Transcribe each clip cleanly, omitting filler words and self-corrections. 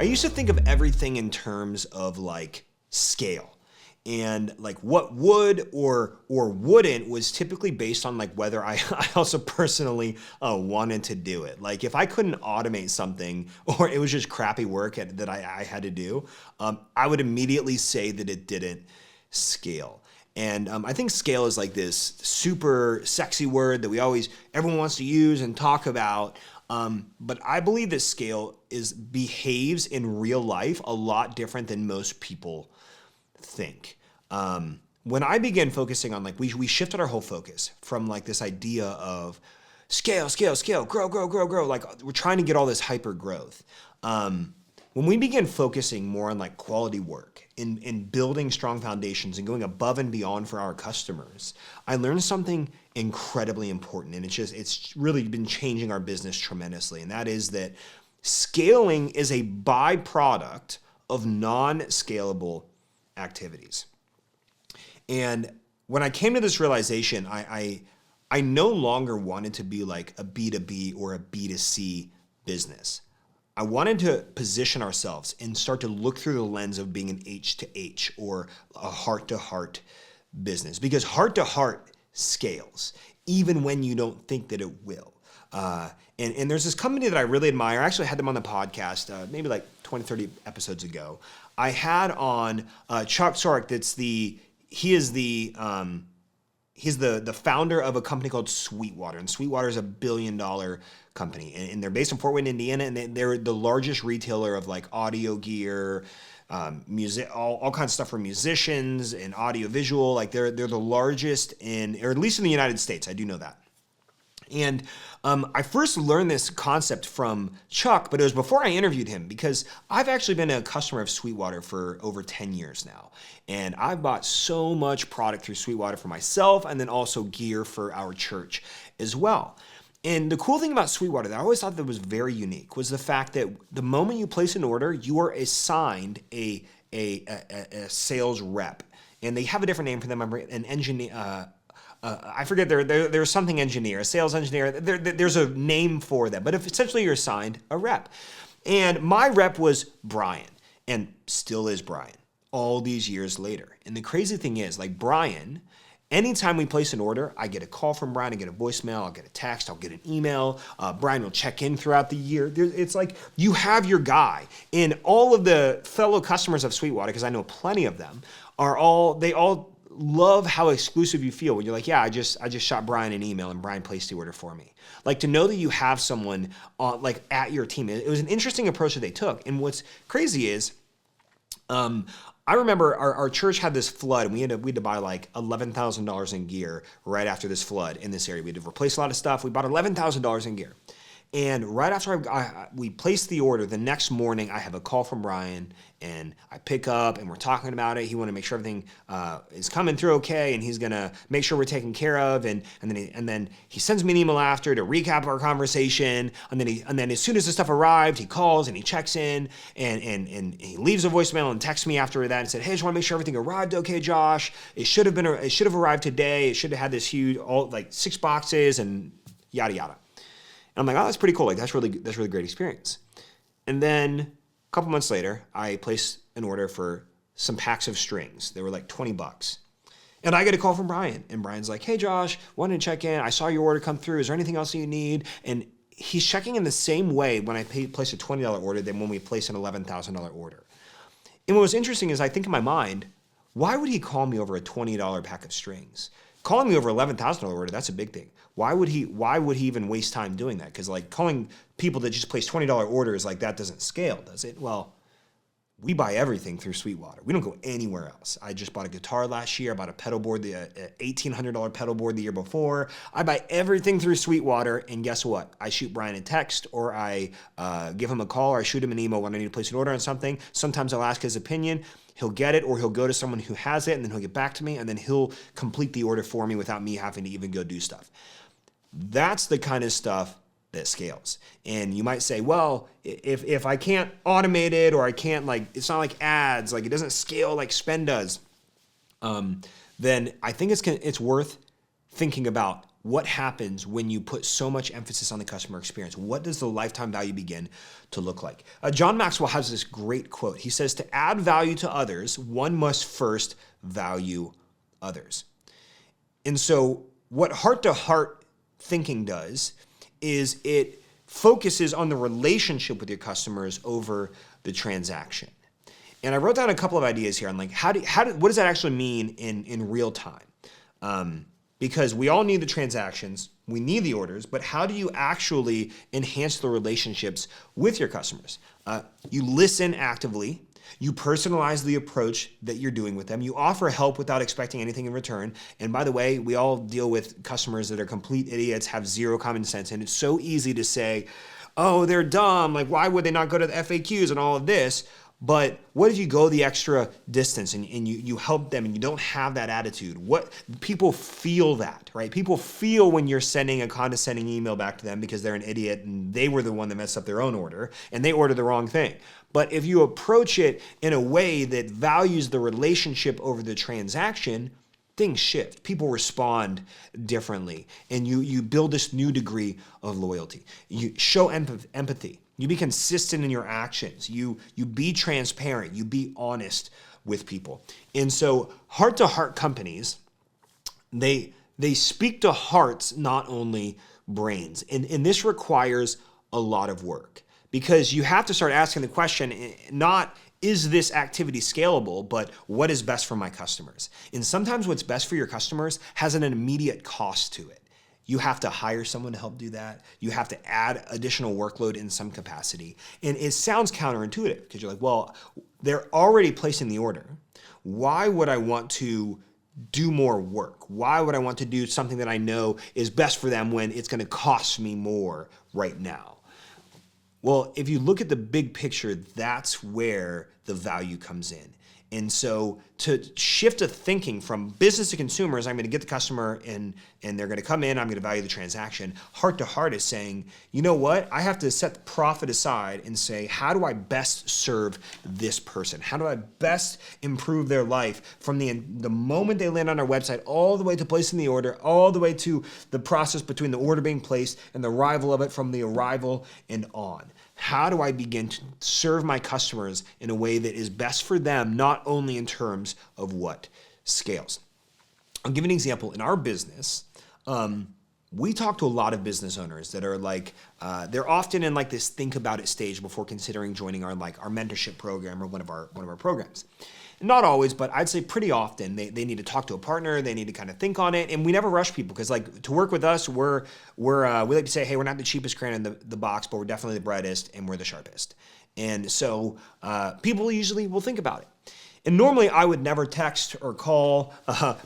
I used to think of everything in terms of like scale. And like what would or wouldn't was typically based on like whether I also personally wanted to do it. Like if I couldn't automate something or it was just crappy work that I had to do, I would immediately say that it didn't scale. And I think scale is like this super sexy word that everyone wants to use and talk about. But I believe that scale behaves in real life a lot different than most people think. When I began focusing on like, we shifted our whole focus from like this idea of scale, grow. Like we're trying to get all this hyper growth. When we began focusing more on like quality work in building strong foundations and going above and beyond for our customers, I learned something incredibly important. And it's really been changing our business tremendously. And that is that scaling is a byproduct of non-scalable activities. And when I came to this realization, I no longer wanted to be like a B2B or a B2C business. I wanted to position ourselves and start to look through the lens of being an H to H or a heart to heart business, because heart to heart scales even when you don't think that it will. And there's this company that I really admire. I actually had them on the podcast maybe like 20, 30 episodes ago. I had on Chuck Sorek. He's the founder of a company called Sweetwater, and Sweetwater is $1 billion company, and they're based in Fort Wayne, Indiana, and they're the largest retailer of like audio gear, music, all kinds of stuff for musicians and audio visual. Like they're the largest or at least in the United States. I do know that. And I first learned this concept from Chuck, but it was before I interviewed him, because I've actually been a customer of Sweetwater for over 10 years now. And I've bought so much product through Sweetwater for myself, and then also gear for our church as well. And the cool thing about Sweetwater that I always thought that was very unique was the fact that the moment you place an order, you are assigned a sales rep. And they have a different name for them, an engineer. I forget, there's something engineer, a sales engineer. There's a name for them, but essentially you're assigned a rep. And my rep was Brian, and still is Brian, all these years later. And the crazy thing is, like Brian, anytime we place an order, I get a call from Brian, I get a voicemail, I'll get a text, I'll get an email. Brian will check in throughout the year. It's like you have your guy. And all of the fellow customers of Sweetwater, because I know plenty of them, they all love how exclusive you feel when you're like, yeah, I just shot Brian an email and Brian placed the order for me. Like to know that you have someone like at your team. It was an interesting approach that they took. And what's crazy is, I remember our church had this flood, and we had to buy like $11,000 in gear right after this flood in this area. We had to replace a lot of stuff. We bought $11,000 in gear. And right after we placed the order, the next morning I have a call from Brian, and I pick up and we're talking about it. He wanted to make sure everything is coming through okay, and he's gonna make sure we're taken care of. And then he sends me an email after to recap our conversation. And then as soon as the stuff arrived, he calls and he checks in and he leaves a voicemail and texts me after that and said, "Hey, I just want to make sure everything arrived okay, Josh. It should have arrived today. It should have had this huge 6 boxes and yada yada." And I'm like, oh, that's pretty cool. Like that's really great experience. And then a couple months later, I placed an order for some packs of strings. They were like $20. And I get a call from Brian. And Brian's like, "Hey, Josh, wanted to check in. I saw your order come through. Is there anything else you need?" And he's checking in the same way when I place a $20 order than when we place an $11,000 order. And what was interesting is I think in my mind, why would he call me over a $20 pack of strings? Calling me over $11,000 order, that's a big thing. Why would he even waste time doing that? Because like calling people that just place $20 orders, like that doesn't scale, does it? Well, we buy everything through Sweetwater. We don't go anywhere else. I just bought a guitar last year. I bought a pedal board, the $1,800 pedal board the year before. I buy everything through Sweetwater, and guess what? I shoot Brian a text, or I give him a call, or I shoot him an email when I need to place an order on something. Sometimes I'll ask his opinion. He'll get it, or he'll go to someone who has it, and then he'll get back to me, and then he'll complete the order for me without me having to even go do stuff. That's the kind of stuff that scales. And you might say, well, if I can't automate it, or I can't it's not like ads, like it doesn't scale like spend does, then I think it's worth thinking about what happens when you put so much emphasis on the customer experience? What does the lifetime value begin to look like? John Maxwell has this great quote. He says, to add value to others, one must first value others. And so what heart-to-heart thinking does is it focuses on the relationship with your customers over the transaction. And I wrote down a couple of ideas here on like, what does that actually mean in real time? Because we all need the transactions, we need the orders, but how do you actually enhance the relationships with your customers? You listen actively, you personalize the approach that you're doing with them, you offer help without expecting anything in return. And by the way, we all deal with customers that are complete idiots, have zero common sense, and it's so easy to say, oh, they're dumb, like why would they not go to the FAQs and all of this? But what if you go the extra distance and you help them and you don't have that attitude? What people feel that, right? People feel when you're sending a condescending email back to them because they're an idiot and they were the one that messed up their own order and they ordered the wrong thing. But if you approach it in a way that values the relationship over the transaction, things shift. People respond differently and you build this new degree of loyalty. You show empathy. You be consistent in your actions. You be transparent. You be honest with people. And so heart-to-heart companies, they speak to hearts, not only brains. And this requires a lot of work because you have to start asking the question, not is this activity scalable, but what is best for my customers? And sometimes what's best for your customers has an immediate cost to it. You have to hire someone to help do that. You have to add additional workload in some capacity. And it sounds counterintuitive because you're like, well, they're already placing the order. Why would I want to do more work? Why would I want to do something that I know is best for them when it's going to cost me more right now? Well, if you look at the big picture, that's where the value comes in. And so to shift the thinking from business to consumers, I'm going to get the customer and they're going to come in, I'm going to value the transaction. Heart to heart is saying, you know what? I have to set the profit aside and say, how do I best serve this person? How do I best improve their life from the moment they land on our website all the way to placing the order, all the way to the process between the order being placed and the arrival of it from the arrival and on? How do I begin to serve my customers in a way that is best for them, not only in terms of what scales? I'll give an example. In our business, we talk to a lot of business owners that are like, they're often in like this think about it stage before considering joining our mentorship program or one of our programs. Not always, but I'd say pretty often they need to talk to a partner, they need to kind of think on it, and we never rush people because like to work with us, we like to say, hey, we're not the cheapest crayon in the box, but we're definitely the brightest and we're the sharpest. And so people usually will think about it. And normally I would never text or call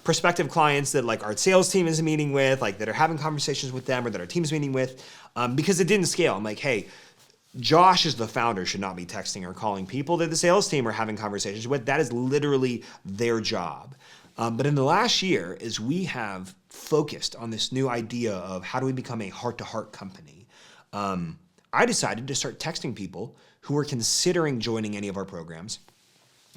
prospective clients that like our sales team is meeting with, like that are having conversations with them or that our team's meeting with, because it didn't scale. I'm like, hey, Josh is the founder, should not be texting or calling people that the sales team are having conversations with. That is literally their job. But in the last year, as we have focused on this new idea of how do we become a heart-to-heart company, I decided to start texting people who were considering joining any of our programs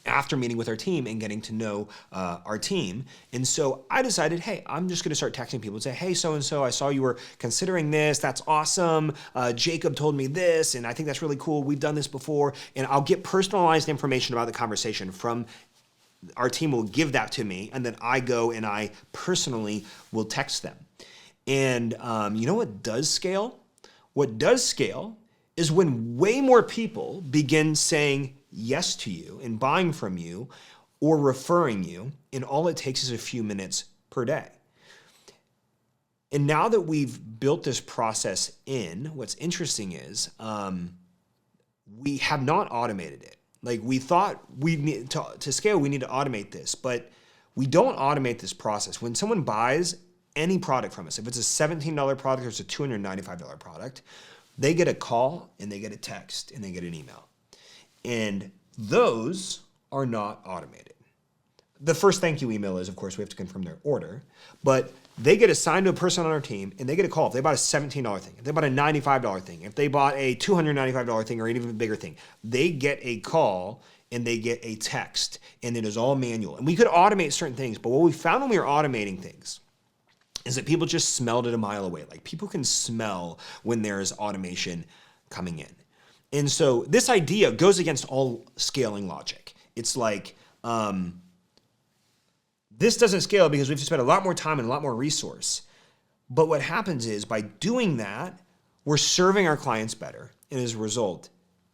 after meeting with our team and getting to know our team. And so I decided, hey, I'm just going to start texting people and say, hey, so-and-so, I saw you were considering this. That's awesome. Jacob told me this, and I think that's really cool. We've done this before. And I'll get personalized information about the conversation from our team will give that to me, and then I go and I personally will text them. And you know what does scale? What does scale is when way more people begin saying yes to you and buying from you or referring you, and all it takes is a few minutes per day. And now that we've built this process in, what's interesting is we have not automated it. Like we thought we need to scale, we need to automate this, but we don't automate this process. When someone buys any product from us, if it's a $17 product or it's a $295 product, they get a call and they get a text and they get an email. And those are not automated. The first thank you email is, of course, we have to confirm their order, but they get assigned to a person on our team and they get a call. If they bought a $17 thing, if they bought a $95 thing, if they bought a $295 thing or an even bigger thing, they get a call and they get a text, and it is all manual. And we could automate certain things, but what we found when we were automating things is that people just smelled it a mile away. Like people can smell when there's automation coming in. And so this idea goes against all scaling logic. It's like, this doesn't scale because we have to spend a lot more time and a lot more resource. But what happens is by doing that, we're serving our clients better. And as a result,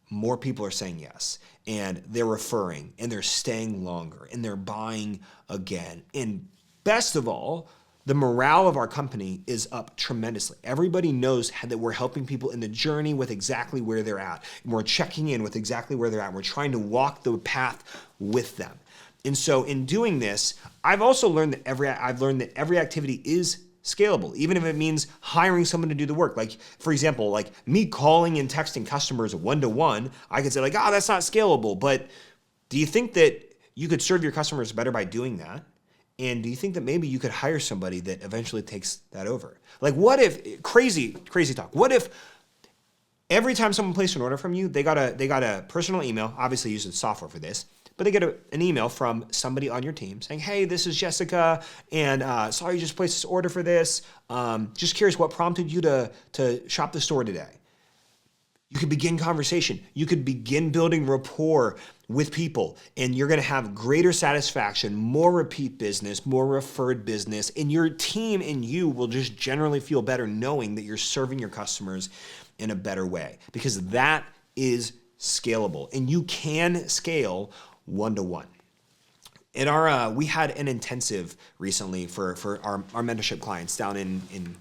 more people are saying yes, and they're referring, and they're staying longer, and they're buying again. And best of all, the morale of our company is up tremendously. Everybody knows that we're helping people in the journey with exactly where they're at. And we're checking in with exactly where they're at. We're trying to walk the path with them. And so in doing this, I've also learned that every activity is scalable, even if it means hiring someone to do the work. Like, for example, like me calling and texting customers one-to-one, I could say like, oh, that's not scalable. But do you think that you could serve your customers better by doing that? And do you think that maybe you could hire somebody that eventually takes that over? Like what if, crazy talk, what if every time someone placed an order from you, they got a personal email, obviously using software for this, but they get an email from somebody on your team saying, hey, this is Jessica, and saw you just placed this order for this. Just curious what prompted you to shop the store today. You could begin conversation. You could begin building rapport with people, and you're going to have greater satisfaction, more repeat business, more referred business, and your team and you will just generally feel better knowing that you're serving your customers in a better way, because that is scalable, and you can scale one-to-one. In our, we had an intensive recently for our mentorship clients down in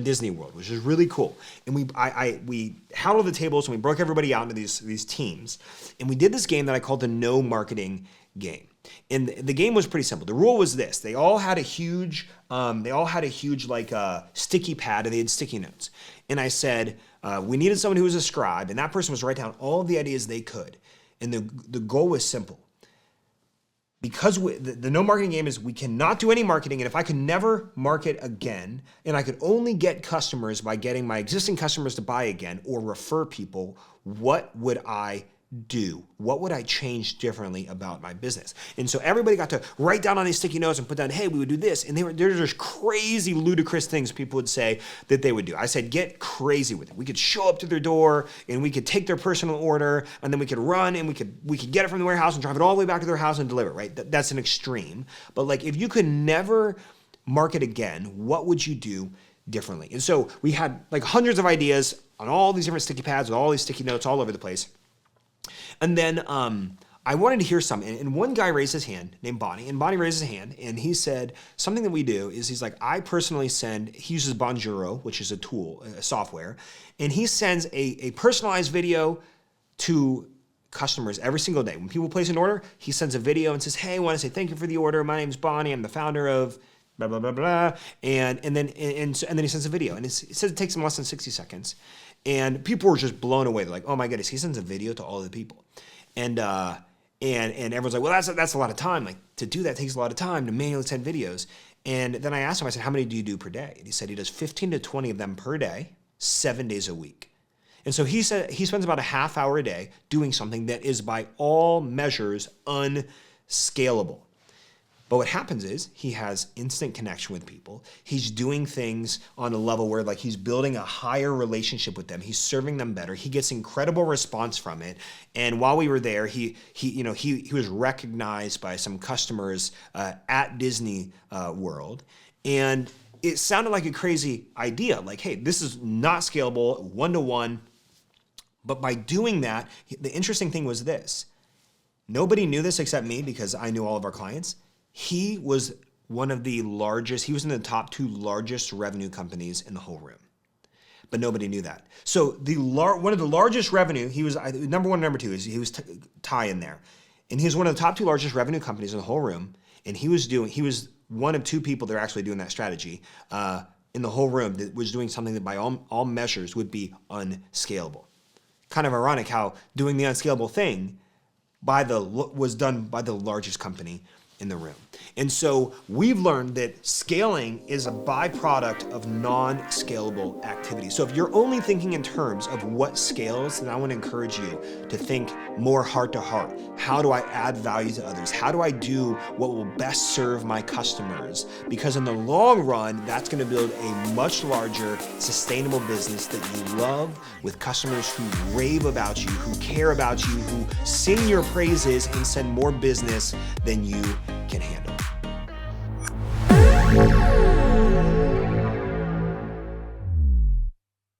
Disney World, which is really cool. And we had all the tables and we broke everybody out into these teams. And we did this game that I called the no marketing game. And the game was pretty simple. The rule was this: they all had a huge like sticky pad, and they had sticky notes. And I said we needed someone who was a scribe, and that person was to write down all of the ideas they could. And the goal was simple. Because the no marketing game is we cannot do any marketing, and if I could never market again, and I could only get customers by getting my existing customers to buy again or refer people, what would I do? What would I change differently about my business? And so everybody got to write down on these sticky notes and put down, hey, we would do this. And they're just crazy, ludicrous things people would say that they would do. I said, get crazy with it. We could show up to their door and we could take their personal order, and then we could run and we could get it from the warehouse and drive it all the way back to their house and deliver it, right? That's an extreme. But like, if you could never market again, what would you do differently? And so we had like hundreds of ideas on all these different sticky pads with all these sticky notes all over the place. And then I wanted to hear some, and one guy raised his hand named Bonnie, and Bonnie raised his hand, and he said, something that we do is he's like, I personally he uses Bonjoro, which is a tool, a software, and he sends a personalized video to customers every single day. When people place an order, he sends a video and says, hey, I want to say thank you for the order. My name's Bonnie. I'm the founder of blah, blah, blah, blah. And then he sends a video, and it says it takes him less than 60 seconds. And people were just blown away. They're like, oh my goodness, he sends a video to all the people. And everyone's like, well, that's a lot of time. Like, to do that takes a lot of time to manually send videos. And then I asked him, I said, how many do you do per day? And he said he does 15 to 20 of them per day, 7 days a week. And so he said he spends about a half hour a day doing something that is by all measures unscalable. But what happens is he has instant connection with people. He's doing things on a level where like he's building a higher relationship with them. He's serving them better. He gets incredible response from it. And while we were there, he was recognized by some customers at Disney World. And it sounded like a crazy idea. Like, hey, this is not scalable, one-to-one. But by doing that, the interesting thing was this. Nobody knew this except me, because I knew all of our clients. He was one of the largest, he was in the top 2 largest revenue companies in the whole room. But nobody knew that. So one of the largest revenue, he was number 1 and number 2, he was tie in there. And he was one of the top 2 largest revenue companies in the whole room. And he was one of 2 people that are actually doing that strategy in the whole room that was doing something that by all measures would be unscalable. Kind of ironic how doing the unscalable thing was done by the largest company in the room. And so we've learned that scaling is a byproduct of non-scalable activity. So if you're only thinking in terms of what scales, then I want to encourage you to think more heart to heart. How do I add value to others? How do I do what will best serve my customers? Because in the long run, that's going to build a much larger, sustainable business that you love, with customers who rave about you, who care about you, who sing your praises and send more business than you can handle.